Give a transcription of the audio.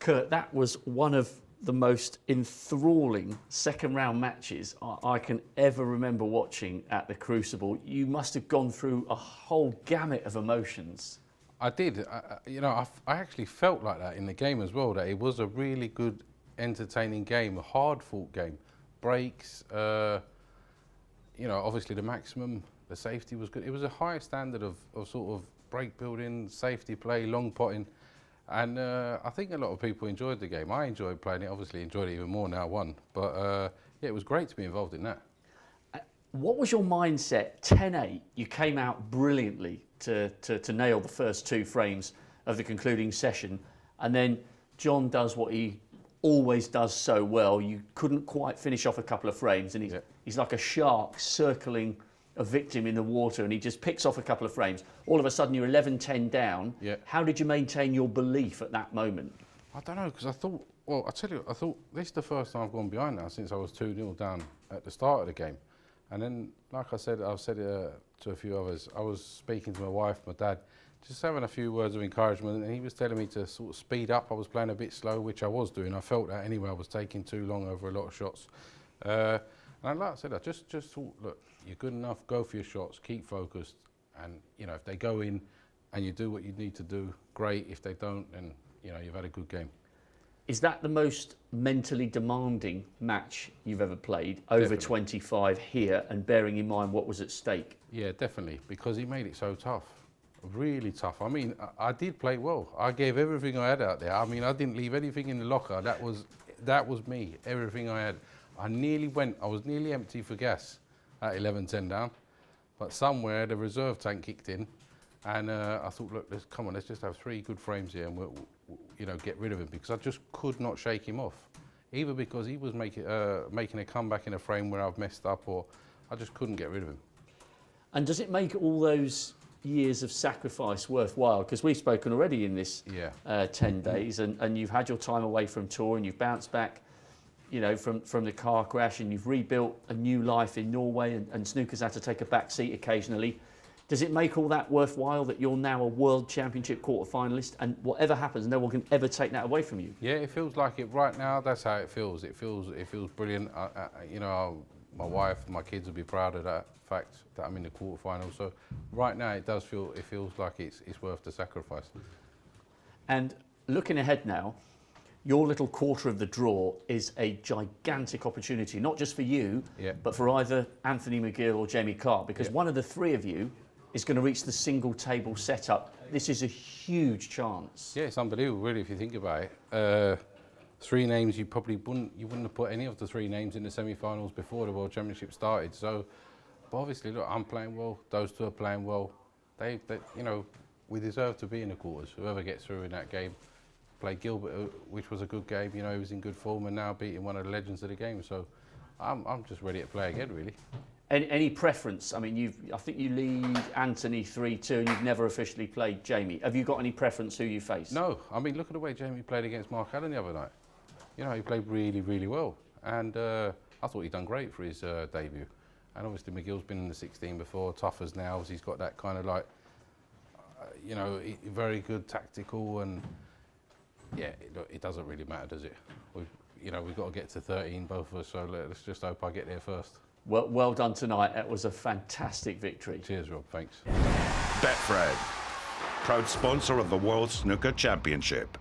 Kurt, that was one of the most enthralling second round matches I can ever remember watching at the Crucible. You must have gone through a whole gamut of emotions. I did. I actually felt like that in the game as well, that it was a really good, entertaining game, a hard-fought game. Breaks, obviously the maximum, the safety was good. It was a high standard of sort of break building, safety play, long potting. And I think a lot of people enjoyed the game. I enjoyed playing it, obviously enjoyed it even more now I won. But it was great to be involved in that. What was your mindset? 10-8, you came out brilliantly to nail the first 2 frames of the concluding session. And then John does what he always does so well. You couldn't quite finish off a couple of frames, and he's like a shark circling a victim in the water, and he just picks off a couple of frames. All of a sudden you're 11-10 down. Yeah. How did you maintain your belief at that moment? I don't know, because I thought this is the first time I've gone behind now since I was 2-0 down at the start of the game. And then, like I said, I've said it to a few others, I was speaking to my wife, my dad, just having a few words of encouragement, and he was telling me to sort of speed up. I was playing a bit slow, which I was doing. I felt that anyway. I was taking too long over a lot of shots. And like I said, I just thought, look, you're good enough, go for your shots, keep focused, and if they go in and you do what you need to do, great. If they don't, then you've had a good game. Is that the most mentally demanding match you've ever played, over Definitely. 25 here, and bearing in mind what was at stake? Yeah, definitely, because he made it so tough, really tough. I mean, I did play well. I gave everything I had out there. I mean, I didn't leave anything in the locker. That was me, everything I had. I was nearly empty for gas at 11-10 down, but somewhere the reserve tank kicked in, and I thought, look, let's just have 3 good frames here, and we'll get rid of him, because I just could not shake him off, either because he was making a comeback in a frame where I've messed up, or I just couldn't get rid of him. And does it make all those years of sacrifice worthwhile? Because we've spoken already in this 10 days, and you've had your time away from tour, and you've bounced back from the car crash, and you've rebuilt a new life in Norway, and snooker's had to take a back seat occasionally. Does it make all that worthwhile that you're now a World Championship quarter-finalist, and whatever happens, no one can ever take that away from you? Yeah, it feels like it right now. That's how it feels. It feels brilliant. My wife, my kids will be proud of that fact that I'm in the quarterfinals. So right now, it feels like it's worth the sacrifice. And looking ahead now, your little quarter of the draw is a gigantic opportunity, not just for you, but for either Anthony McGill or Jamie Clark, because one of the 3 of you is going to reach the single table setup. This is a huge chance. Yeah, it's unbelievable, really, if you think about it. 3 names you probably wouldn't have put any of the 3 names in the semi-finals before the World Championship started. So, but obviously, look, I'm playing well. Those 2 are playing well. They we deserve to be in the quarters. Whoever gets through in that game. Played Gilbert, which was a good game. He was in good form, and now beating one of the legends of the game. So, I'm just ready to play again, really. Any preference? I mean, I think you lead Anthony 3-2, and you've never officially played Jamie. Have you got any preference who you face? No. I mean, look at the way Jamie played against Mark Allen the other night. He played really, really well, and I thought he'd done great for his debut. And obviously, McGill's been in the 16 before, tough as nails. He's got that kind of like, very good tactical, and yeah, it doesn't really matter, does it? We've got to get to 13, both of us. So let's just hope I get there first. Well done tonight. That was a fantastic victory. Cheers, Rob. Thanks. Betfred, proud sponsor of the World Snooker Championship.